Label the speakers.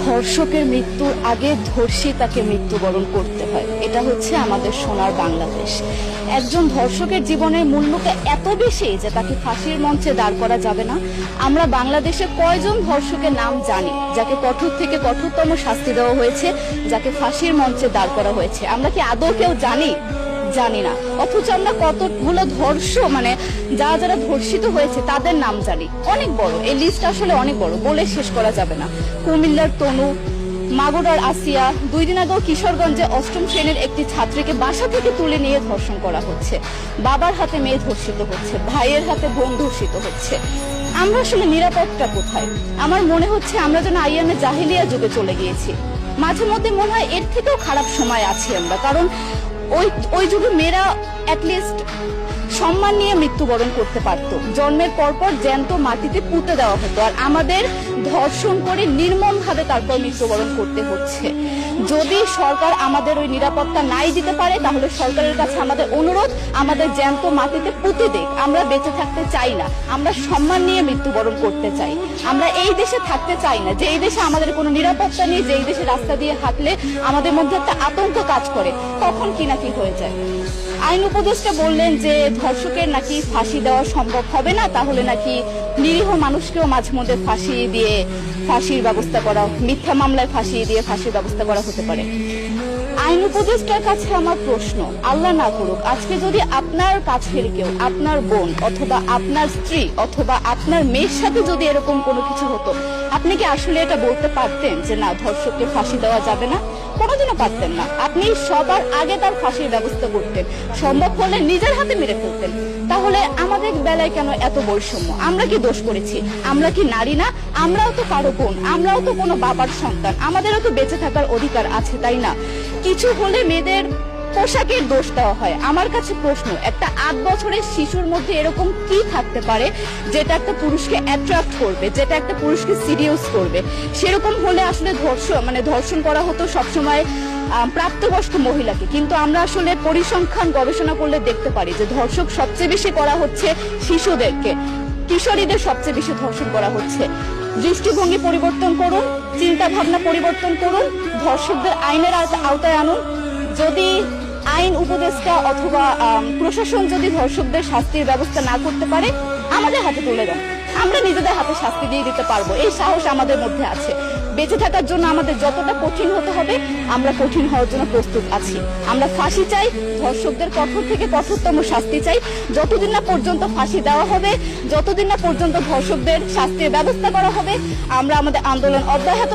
Speaker 1: ধর্ষকের মৃত্যুর আগে ধর্ষিতাকে মৃত্যুবরণ করতে হয়। এটা হচ্ছে আমাদের সোনার বাংলাদেশ। একজন ধর্ষকের জীবনের মূল্যটা এত বেশি যে তাকে ফাঁসির মঞ্চে দাঁড় করা যাবে না। আমরা বাংলাদেশে কয়জন ধর্ষকের নাম জানি যাকে কঠোর থেকে কঠোরতম শাস্তি দেওয়া হয়েছে, যাকে ফাঁসির মঞ্চে দাঁড় করা হয়েছে? আমরা কি আদৌ কেউ জানি? জানি না। অথচ আমরা কতগুলো যারা ধর্ষিত হয়েছে তাদের নাম জানি। অনেক বড় এই লিস্ট, আসলে অনেক বড়, বলে শেষ করা যাবে না। কুমিল্লার তনু, মাগুরার আসিয়া, 2 দিন আগেও কিশোরগঞ্জে 8ম শ্রেণীর একটি ছাত্রীকে বাসা থেকে তুলে নিয়ে ধর্ষণ করা হচ্ছে। বাবার হাতে মেয়ে ধর্ষিত হচ্ছে, ভাইয়ের হাতে বোন ধর্ষিত হচ্ছে। আমরা আসলে নিরাপদটা কোথায়? আমার মনে হচ্ছে আমরা যেন আইয়ামে জাহিলিয়া যুগে চলে গিয়েছি। মাঝে মধ্যে মনে হয় এর থেকেও খারাপ সময় আছি আমরা, কারণ ওই যুগে মেয়েরা অ্যাটলিস্ট সম্মান নিয়ে মৃত্যুবরণ করতে পারত। জন্মের পরপর জ্যান্ত মাটিতে পুঁতে দেওয়া হতো, আর আমাদের ধর্ষণ করে নির্মম ভাবে তারপর মৃত্যুবরণ করতে হচ্ছে। যদি সরকার আমাদের ওই নিরাপত্তা নাই দিতে পারে, তাহলে সরকারের কাছে আমাদের অনুরোধ, আমাদের জ্যান্ত মাটিতে পুঁতে দেখ। আমরা বেঁচে থাকতে চাই না, আমরা সম্মান নিয়ে মৃত্যুবরণ করতে চাই। আমরা এই দেশে থাকতে চাই না যে এই দেশে আমাদের কোনো নিরাপত্তা নেই, যে এই দেশে রাস্তা দিয়ে হাঁটলে আমাদের মধ্যে একটা আতঙ্ক কাজ করে, কখন কি না কি হয়ে যায়। আইন উপদেষ্টা বললেন যে ধর্ষকের নাকি ফাঁসি দেওয়া সম্ভব হবে না, তাহলে নাকি নিরীহ মানুষকেও মাঝে মধ্যে ফাঁসি দিয়ে ফাঁসির ব্যবস্থা করা, মিথ্যা মামলায় ফাঁসি দিয়ে ফাঁসির ব্যবস্থা করা হতে পারে। আইন উপদেষ্টার কাছে আমার প্রশ্ন, আল্লাহ না করুক আজকে যদি আপনার কাছের কেউ, আপনার বোন অথবা আপনার স্ত্রী অথবা আপনার মেয়ের সাথে যদি এরকম কোনো কিছু হতো, আপনি কি আসলে এটা বলতে পারতেন যে না, ধর্ষককে ফাঁসি দেওয়া যাবে না? কোনোদিনও পারতেন না। আপনি সবার আগে তার ফাঁসির ব্যবস্থা করতেন, সম্ভব হলে নিজের হাতে মেরে ফেলতেন। তাহলে আমাদের বেলায় কেন এত বৈষম্য? আমরা কি দোষ করেছি? আমরা কি নারী না? আমরাও তো কারো বোন, আমরাও তো কোনো বাবার সন্তান, আমাদেরও তো বেঁচে থাকার অধিকার আছে, তাই না? কিছু হলে মেয়েদের পোশাকের দোষ দেওয়া হয়। আমার কাছে প্রশ্ন, একটা 8 বছরের শিশুর মধ্যে এরকম কি থাকতে পারে যেটা একটা পুরুষকে অ্যাট্রাক্ট করবে, যেটা একটা পুরুষকে সিডিউস করবে? সেরকম হলে আসলে ধর্ষণ করা হতো সবসময় প্রাপ্তবয়স্ক মহিলাকে। কিন্তু আমরা আসলে পরিসংখ্যান গবেষণা করলে দেখতে পারি যে ধর্ষক সবচেয়ে বেশি করা হচ্ছে শিশুদেরকে, কিশোরীদের সবচেয়ে বেশি ধর্ষণ করা হচ্ছে। দৃষ্টিভঙ্গি পরিবর্তন করুন, চিন্তা ভাবনা পরিবর্তন করুন, ধর্ষকদের আইনের আওতায় আনুন। যদি আইন উপদেষ্টা অথবা প্রশাসন যদি ধর্ষকদের শাস্তির ব্যবস্থা না করতে পারে, আমাদের হাতে তুলে দেন, আমরা নিজেদের হাতে শাস্তি দিয়ে দিতে পারবো। এই সাহস আমাদের মধ্যে আছে। বেঁচে থাকার জন্য আমাদের যতটা কঠিন হতে হবে, আমরা কঠিন হওয়ার জন্য প্রস্তুত আছি। আমরা ফাঁসি চাই, ধর্ষকদের কঠোর থেকে কঠোরতম শাস্তি চাই। যতদিন না পর্যন্ত ফাঁসি দেওয়া হবে, যতদিন না পর্যন্ত ধর্ষকদের শাস্তির ব্যবস্থা করা হবে, আমরা আমাদের আন্দোলন অব্যাহত